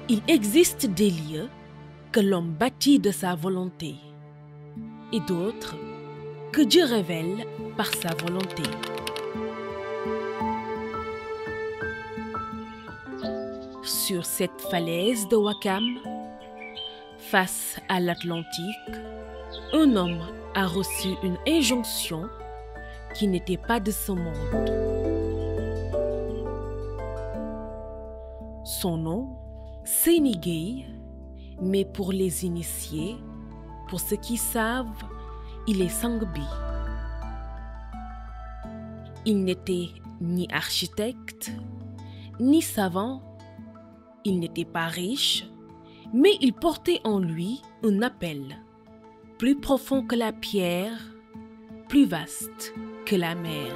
Il existe des lieux que l'homme bâtit de sa volonté et d'autres que Dieu révèle par sa volonté. Sur cette falaise de Wakam, face à l'Atlantique, un homme a reçu une injonction qui n'était pas de ce monde. Son nom, Seyni Gueye, mais pour les initiés, pour ceux qui savent, il est Sangbi. Il n'était ni architecte, ni savant, il n'était pas riche, mais il portait en lui un appel, plus profond que la pierre, plus vaste que la mer.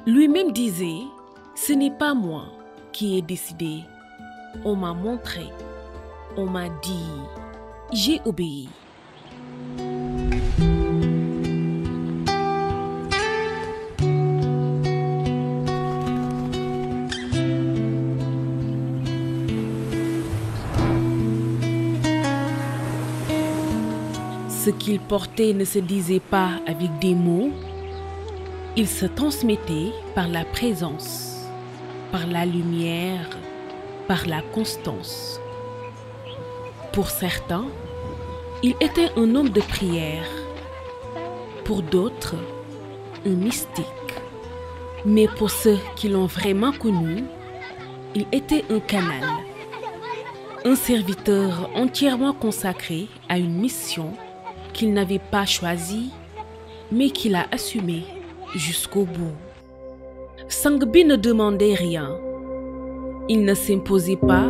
Lui-même disait, ce n'est pas moi qui ai décidé, on m'a montré, on m'a dit, j'ai obéi. Ce qu'il portait ne se disait pas avec des mots, il se transmettait par la présence, par la lumière, par la constance. Pour certains, il était un homme de prière, pour d'autres, un mystique. Mais pour ceux qui l'ont vraiment connu, il était un canal, un serviteur entièrement consacré à une mission qu'il n'avait pas choisie, mais qu'il a assumée jusqu'au bout. Sangbi ne demandait rien. Il ne s'imposait pas,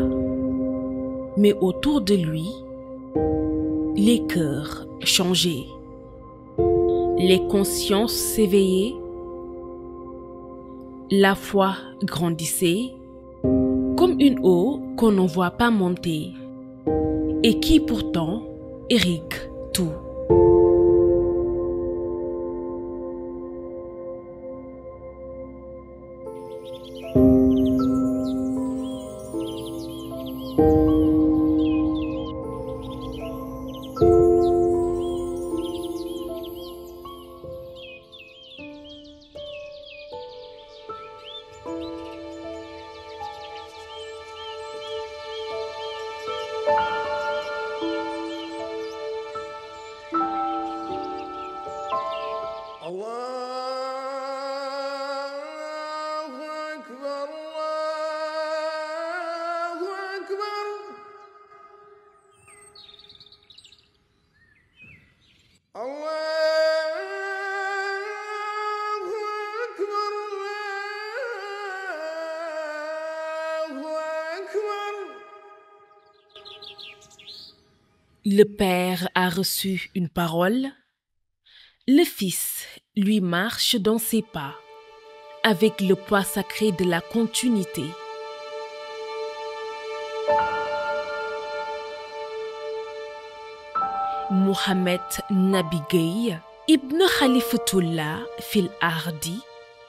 mais autour de lui, les cœurs changeaient. Les consciences s'éveillaient. La foi grandissait, comme une eau qu'on ne voit pas monter, et qui pourtant irrigue tout. Le Père a reçu une parole, le Fils lui marche dans ses pas, avec le poids sacré de la continuité. Mohamed Nabi Gueye, Ibn Khalifatullah Fil Ardi,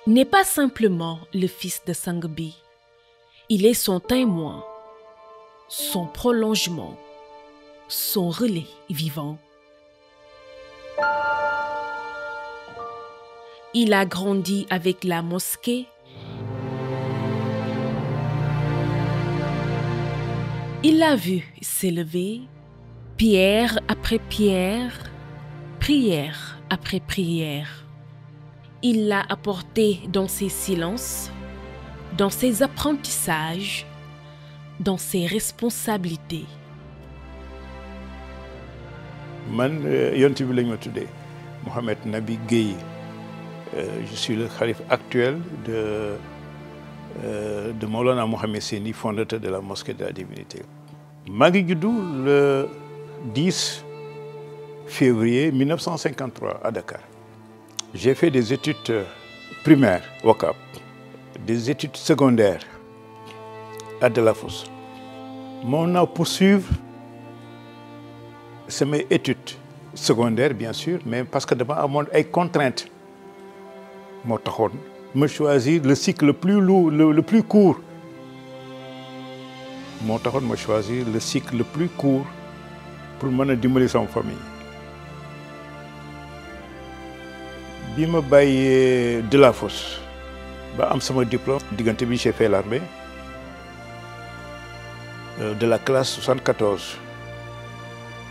n'est pas simplement le fils de Sangbi. Il est son témoin, son prolongement, son relais vivant. Il a grandi avec la mosquée. Il l'a vu s'élever, pierre après pierre, prière après prière. Il l'a apporté dans ses silences, dans ses apprentissages, dans ses responsabilités. Man yonent bi lañ ma tuddee Mohamed Nabi Gueye. Je suis le khalife actuel de Maulana Mohamed Seyni, fondateur de la mosquée de la divinité. maa ngi juddu le 10 février 1953 à Dakar. J'ai fait des études primaires au Cap, des études secondaires à Delafosse. Mon a poursuivre c'est mes études secondaires bien sûr, mais parce que dama amoon ay contraintes moo taxoon me choisir le cycle le plus lourd, le plus court. moo taxoon ma choisir le cycle le plus court pour mën a dimbali sama famille. bi ma bàyyee Delafosse ba am sama diplôme diggante bi j'ai fait l'armée de la classe 74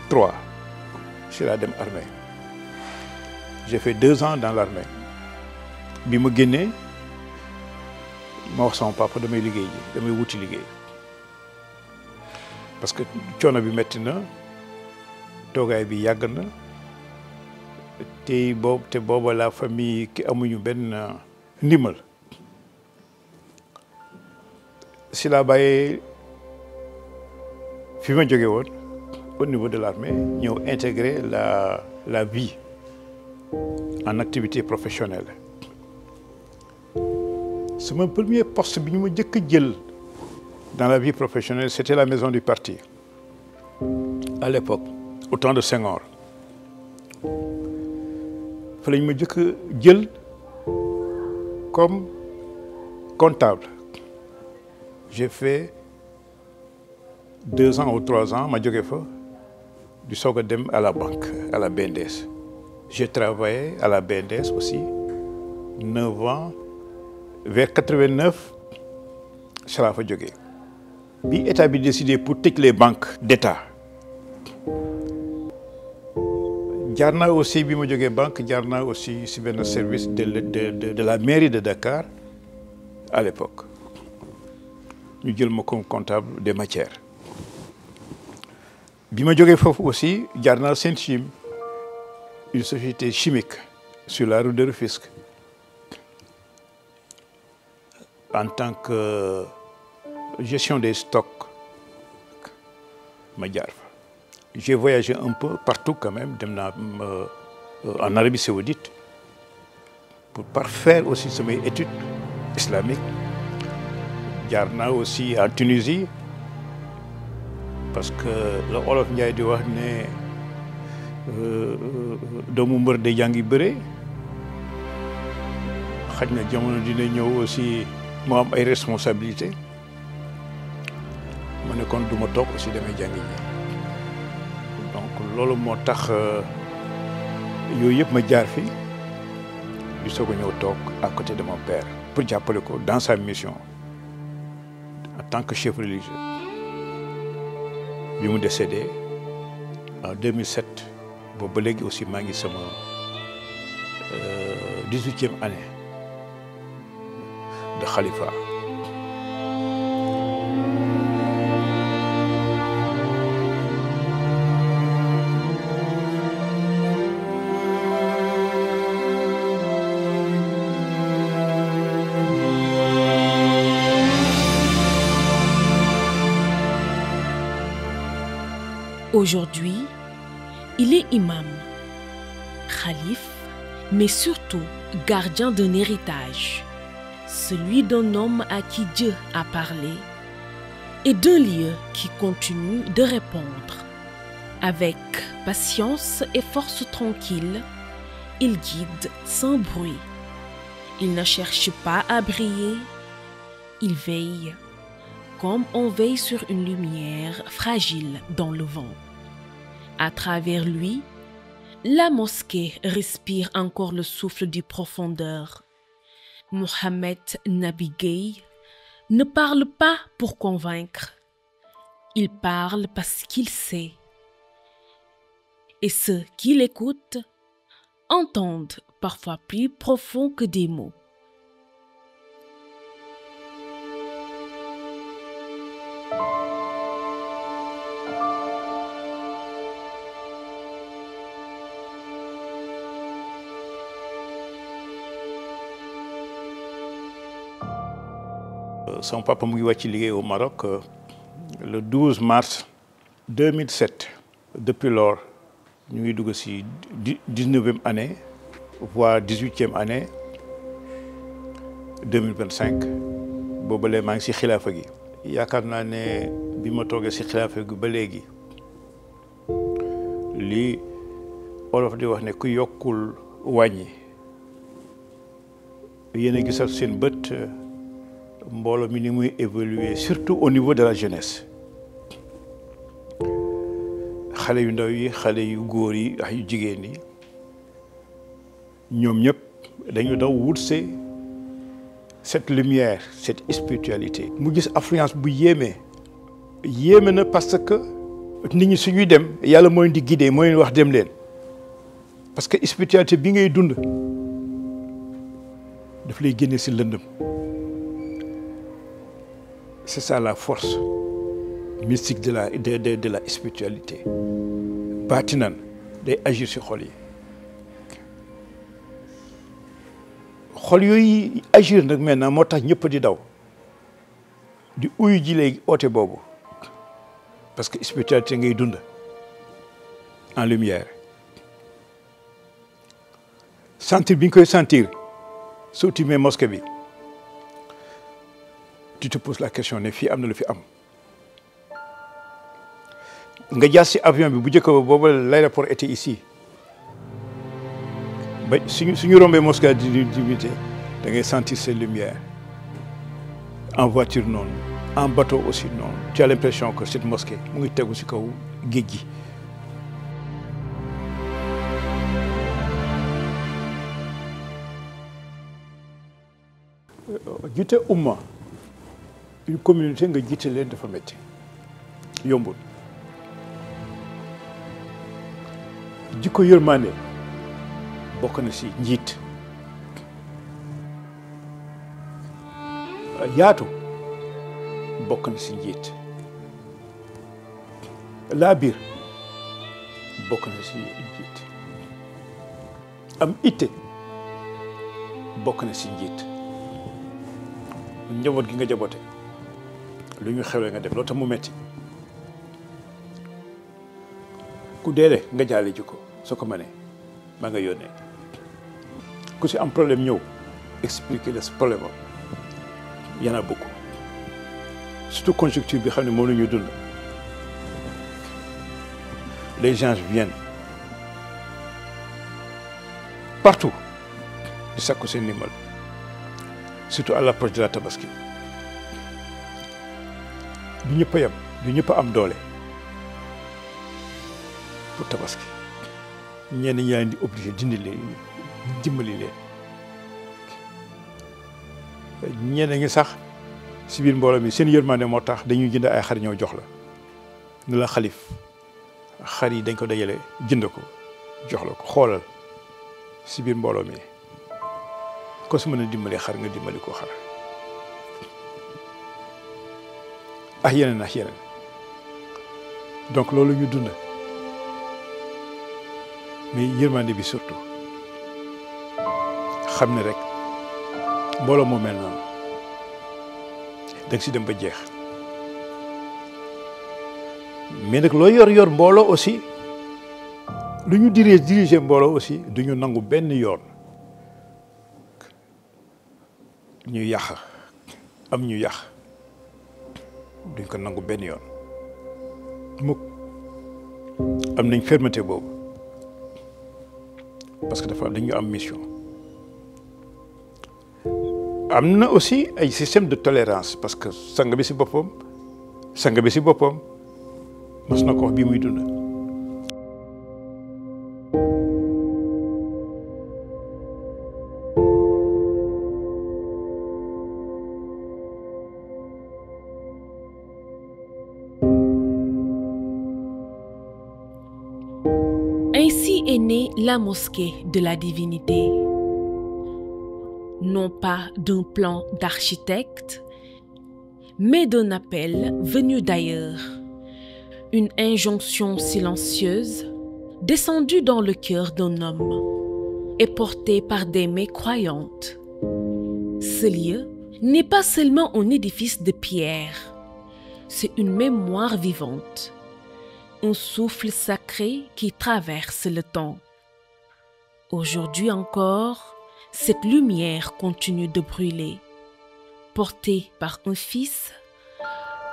3 ci laa dem armée. J'ai fait 2 ans dans l'armée. bi ma génnee ma wax sama papa damay liggéey ji damay wuti liggéey parce que coono bi metti na toogaay bi yàgg na te booba la famille ki amuñu benn ndimbal si laa bàyyee fi ma jóge woon au niveau de l'armée ñëw intégrer la vie en activité professionnelle. Mon premier poste bi ñu ma jëkk jël dans la vie professionnelle, c'était la maison du parti. À l'époque, au temps de Senghor. Fa lañ ma jëkk jël comme comptable. J'ai fait 2 ans ou 3 ans, ma jóge fa du soog a dem à la banque, à la BNDES. J'ai travaillé à la BNDES aussi 9 ans. Vers 89, je laa fa jógee. Bi état bi décidé pour tëj les banques d'État. jaar naa aussi bi ma jógee banque jaar naa aussi si benn service de la mairie de Dakar à l'époque. ñu jël ma comme comptable des matières. bi ma jógee foofu aussi jaar naa Senchim, une société chimique sur la route de Rufisque. En tant que gestion des stocks, j'ai voyagé un peu partout quand même, en Arabie Saoudite, pour parfaire aussi mes études islamiques. J'ai aussi en Tunisie, parce que le Wolof Njaay di wax ne doomu mbër de jàngi bëre xaj na jamono dina ñëw aussi moo am ay responsabilités ma ne kon du ma toog aussi damay jàngi ji donc loolu moo tax yooyu yëpp ma jaar fi di soog a ñëw toog à côté de mon père pour jàppale ko dans sa mission en tant que chef religieux bi mu décédé en 2007 boobu ba léegi aussi maa ngi sama 18e année de Khalifa. Aujourd'hui, il est imam, khalife, mais surtout gardien d'un héritage, celui d'un homme à qui Dieu a parlé et d'un lieu qui continue de répondre. Avec patience et force tranquille, il guide sans bruit. Il ne cherche pas à briller, il veille comme on veille sur une lumière fragile dans le vent. À travers lui, la mosquée respire encore le souffle des profondeurs. Mohamed Nabi Gueye ne parle pas pour convaincre. Il parle parce qu'il sait. Et ceux qui l'écoutent entendent parfois plus profond que des mots. Son papa mu ngi wàcc liggéey au Maroc le 12 mars 2007. Depuis lors ñu ngi dugg ci 19e année voire 18e année 2025 boobalee maa ngi ci xilaafa gi. yaakaar naa ne bi ma toogee ci xilaafa gi ba léegi lii Wolof di wax ne ku yokkul wàññi yéen a gisal seen bët mbooloo mi ni muy évoluer surtout au niveau de la jeunesse xale yu ndaw yi xale yu góor yi ak yu jigéen yi ñoom ñëpp dañu daw wut cette lumière cette spiritualité. mu gis affluence bu yéeme na parce que nit ñi suñuy dem yàlla mooy di guider mooy wax dem leen parce que spiritualité bi ngay dund daf lay génne si lëndëm. C'est ça la force mystique de la spiritualité. Baatinan day agir ci xol yi xol yooyu agir nag maintenant moo tax ñëpp di daw di uyu ji léegi oote boobu parce que spiritualité ngay dund en lumière. sentir bi nga koy sentir soo tiimee mosquée bi tu te poses la question ne fii am na lu fi am nga jaar ci avion bi bu njëkk ba boobu l'aéroport était ici ba suñu rombee mosquée Divinité da ngay sentir ces lumières en voiture noonu en bateau aussi noonu tu as l'impression que cette mosquée mu ngi tegu ci kaw géej gi. jiite umma une communauté nga jiite leen dafa métti yombul jikko yërmande bokk na ci njiit yaatu bokk na ci njiit laabir bokk na ci njiit am itte bokk na ci njiit njaboot gi nga jaboote lu ñu xewle nga def loolu tax mu metti ku deele nga jaale ji ko soo ko mënee maa nga yónnee ku si am problème ñëw expliquer le problème am y en a beaucoup surtout conjoncture bi xam ne moom la ñuy dund les gens viennent partout di sakku seen ndimbal surtout à l'approche de la tabaski du ñëpp a yem du ñëpp a am doole pour tabaski ñenn ñaa di obligé dimbali leen ñenn ñi sax si biir mbooloo mi seen yërmande moo tax dañuy jënd ay xar ñëw jox la ne la xalif xar yi dañ ko dajale jënd ko jox la ko xoolal si biir mbooloo mi ko su mën a dimbali xar nga dimbali ko xar ak yeneen donc loolu ñu dund mais yërmande bi surtout xam ne rek mbooloo moo mel noonu da nga si dem ba jeex mais nag loo yor mbooloo aussi lu ñu diriger mbooloo aussi du ñu nangu benn yoon ñu yàq am ñu yàq duñ ko nangu benn yoon mukk am nañ fermeté boobu parce que dafa dañu am mission am na aussi ay système de tolérance parce que sang bi si boppam mas na ko wax bii muy dund Ainsi est née la mosquée de la divinité. Non pas d'un plan d'architecte, mais d'un appel venu d'ailleurs. Une injonction silencieuse descendue dans le cœur d'un homme et portée par des mains croyantes. Ce lieu n'est pas seulement un édifice de pierre, c'est une mémoire vivante. Un souffle sacré qui traverse le temps. Aujourd'hui encore, cette lumière continue de brûler, portée par un fils,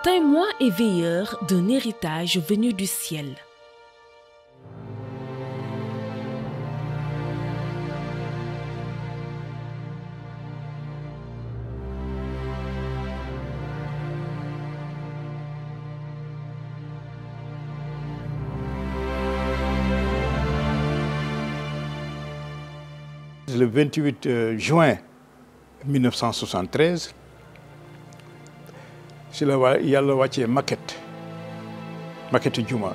témoin et veilleur d'un héritage venu du ciel. Le 28 juin 1973 si la yàlla wàccee maquette juma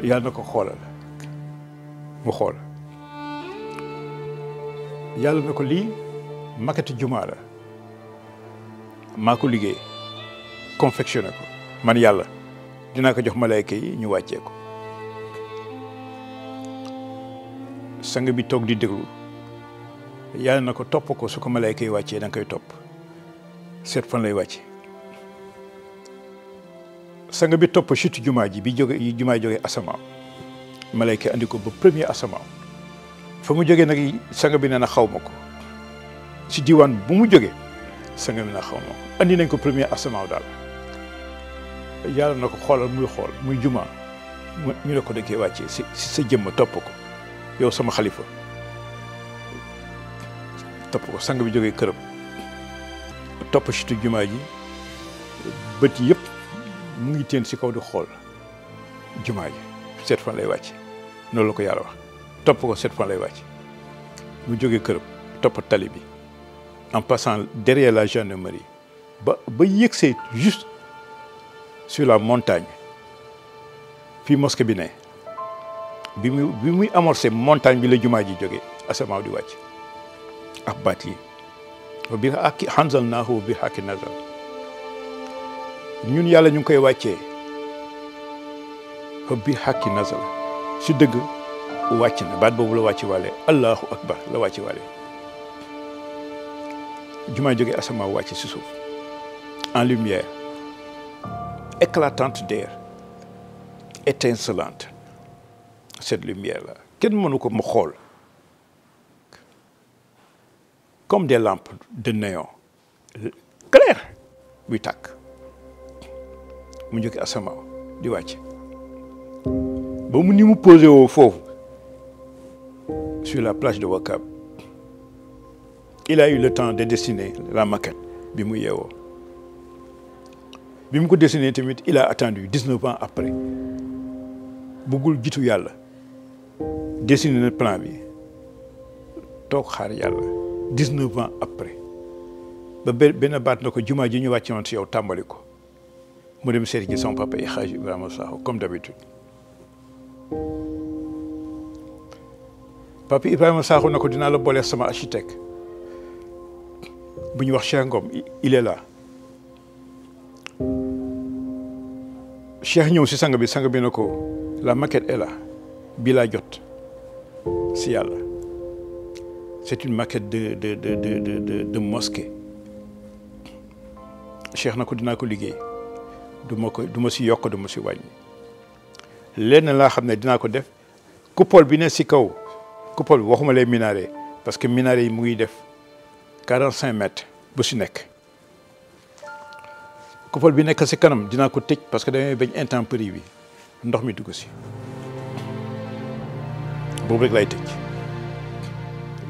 yàlla na ko xoolal mu xool yàlla na ko lii maquette juma la maa ko liggéey confectionné ko man yàlla dinaa ko jox malayka yi ñu wàccee ko sang bi toog di déglu yàlla na ko topp ko su ko malayka yi wàccee da nga koy topp seet fan lay wàcce sang bi topp chute jumaa ji bi jumaa jógee asamaan malayka andi ko ba premier asamaan fa mu jógee nag sang bi nee na xaw ma ko si diwaan bu mu jógee sang bi na xaw ma ko andi nañ ko premier asamaan daal yàlla na ko xoolal muy xool muy jumaa ñu ne ko da koy wàccee si sa jëmm topp ko yow sama xalifa topp ko sang bi jógee këram topp chute jumaa ji bët yëpp mu ngi teen si kaw di xool jumaa ji seet fan lay wàcc noonu la ko yàlla wax topp ko seet fan lay wàcc mu jógee këram topp tali bi en passant derrière la gendarmerie ba yëgsee juste sur la montagne fii mosquée bi ne bi muy amorcé montagne bi la jumaa ji jógee asamaaw di wàcc ak baat yi wa bil haqqi anzalnaahu wa bil haqqi nazal ñun yàlla ñu ngi koy wàccee wa bil haqqi nazal si dëgg wàcc na baat boobu la wàcc wàlle allahu akbar la wàcc wàlle jumaa jógee asamaaw wàcc si suuf en lumière éclatante d'air étincelante cette lumière là kenn mënu ko mu xool comme des lampes de néon clair buy tàkk mu jóge asamaaw di wàcc ba mu ni mu posé woo foofu sur la plage de Ouakam il a eu le temps de dessiner la maquette bi mu yeewoo bi mu ko dessiné tamit il a attendu 19 ans après bëggul jiitu yàlla dessiné na plan bi toog xaar yàlla 19 ans après ba benn baat na ko jumaa ji ñu wàcce woon si yow tàmbali ko mu dem seeti ji sama papa Hadj Ibrahima Sakho comme d'habitude papa Ibrahima Sakho na ko dinaa la boole sama architecte bu ñu wax Cheikh Ngom il est là Cheikh ñëw si sang bi na ko la maquette est là bi laa jot si yàlla c'est une maquette de mosquée Cheikh na ko dinaa ko liggéey du ma si yokk du ma si wàññi lenn laa xam ne dinaa ko def coupole bi ne si kaw coupole bi waxuma les minarets parce que minarets yi mu ngi def 45 mètres bu si nekk coupole bi nekk si kanam dinaa ko tëj parce que damay bañ intempérie bi ndox mi dugg si boobu rek lay tëj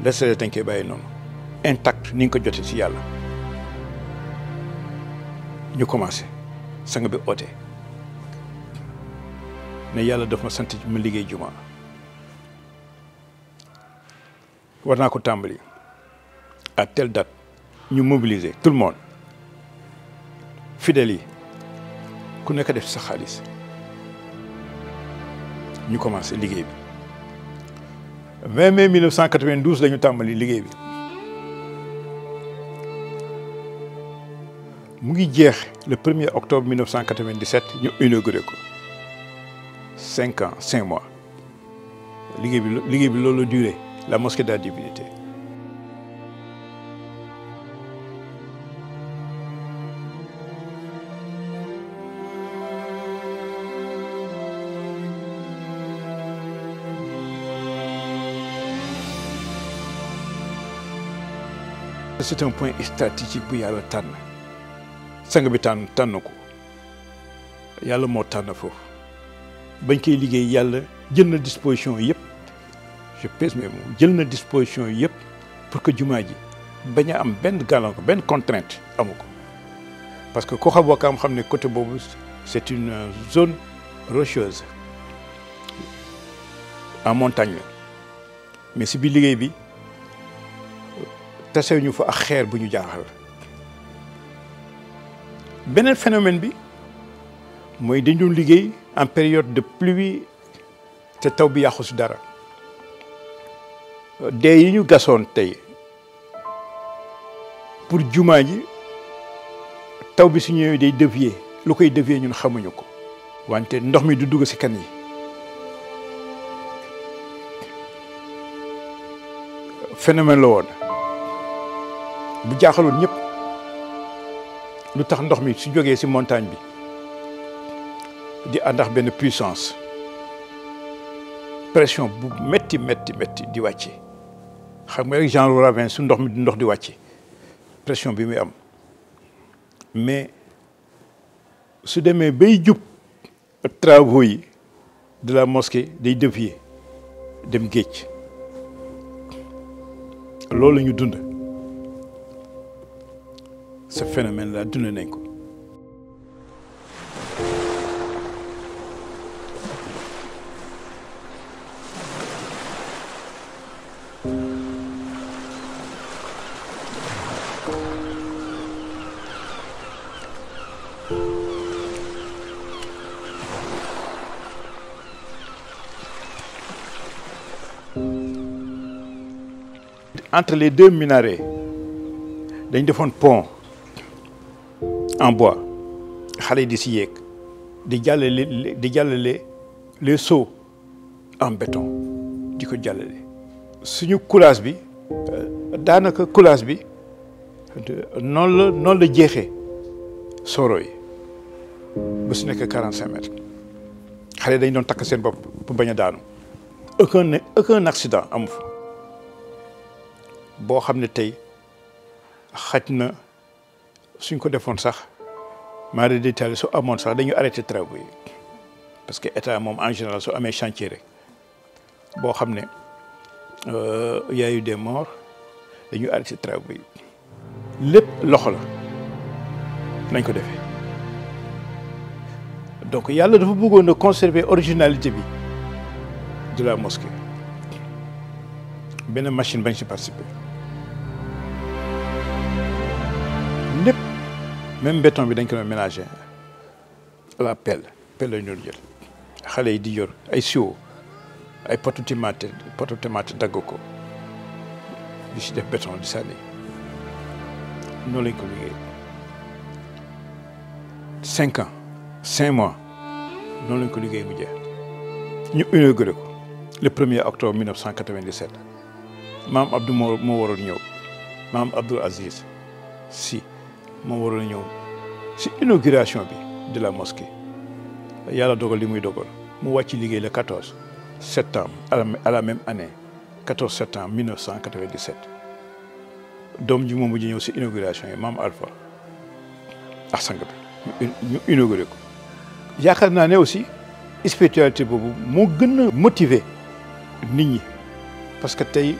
les dañ koy bàyyi noonu intact ni nga ko jotee si yàlla ñu commencé sang bi oote ne yàlla daf ma sant ma liggéey juma war naa ko tàmbali à telle date ñu mobiliser tout le monde fidèles yi ku nekk def sa xaalis ñu commencé liggéey bi 20 mai 1992 la ñu tàmbali liggéey bi mu ngi jeex le 1er octobre 1997 ñu inauguré ko 5 ans 5 mois liggéey bi loolu la duré la mosquée de la divinité. C'est un point stratégique bu yàlla tànn sang bi tànn ko yàlla moo tànn foofu bañ koy liggéey yàlla jël na disposition yëpp je pèse mes mots jël na disposition yëpp pour que jumaa ji bañ a am benn gàllankoor benn contrainte amu ko parce que ko xam Ouakam xam ne côté boobu c'est une zone rocheuse en montagne mais si biir liggéey bi tasew ñu fa ak xeer bu ñu jaaxal beneen phénomène bi mooy dañ doon liggéey en période de pluie te taw bi yàqu si dara dee yi ñu gasoon tey pour jumaa ji taw bi su ñëwee day dévier lu koy dévier ñun xamuñu ko wante ndox mi du dugg si kan yi phénomène la woon bu jaaxaloon ñëpp lu tax ndox mi su jógee si montagne bi di àndax benn puissance pression bu métti di wàcce xam nga rek genre ravin su ndox mi di ndox di wàcce pression bi muy am mais su demee bay jub travaux yi de la mosquée day dévier dem géej loolu la ñu dund ce phénomène là dund nañ ko. Entre les deux minarets dañ defoon pont en bois xale yi di si yéeg di jàllale les seaux en béton di ko jàllale suñu coulage bi daanaka coulage bi noonu la jeexee soro yi ba su nekk 45 mètres xale dañ doon takk seen bopp pour bañ a daanu aucun accident amu fa boo xam ne tey xaj na suñ ko defoon sax mari détaillé su amoon sax dañu arrêté travaux yi parce que état moom en général su amee chantier rek boo xam ne y a eu des morts dañu arrêté travaux yi lépp loxo la nañ ko defee donc yàlla dafa bëggoon a conserver originalité bi de la mosquée benn machine bañ si participer lépp même béton bi dañ ko doon ménager la pelle la ñu doon jël xale yi di yor ay siwo ay potu tomate dagg ko di si def béton di sànni noonu lañ ko liggéey 5 ans 5 mois noonu lañ ko liggéey mu jeex ñu inauguré ko le 1er octobre 1997 maam Abdou moo waroon ñëw maam Abdoul Aziz Sy moo waroon ñëw si inauguration bi de la mosquée yàlla dogal li muy dogal mu wàcc liggéey le 14 septembre à la même année 14 septembre 1997 doom ji moom mujj ñëw si inauguration yi maam Alpha ak sang bi ñu inauguré ko yaakaar naa ne aussi spiritualité boobu moo gën a motiver nit ñi parce que tey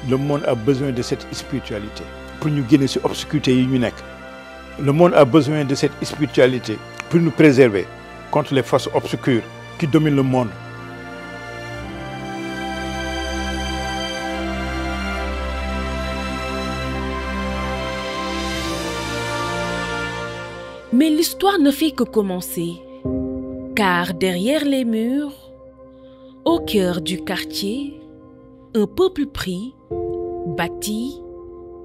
le monde a besoin de cette spiritualité pour ñu génne ci obscurité yi ñu nekk. Le monde a besoin de cette spiritualité pour nous préserver contre les forces obscures qui dominent le monde. Mais l'histoire ne fait que commencer, car derrière les murs, au cœur du quartier, un peuple pris, bâti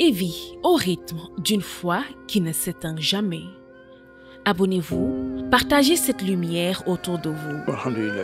et vit au rythme d'une foi qui ne s'éteint jamais. Abonnez-vous, partagez cette lumière autour de vous. Alhamdulillah.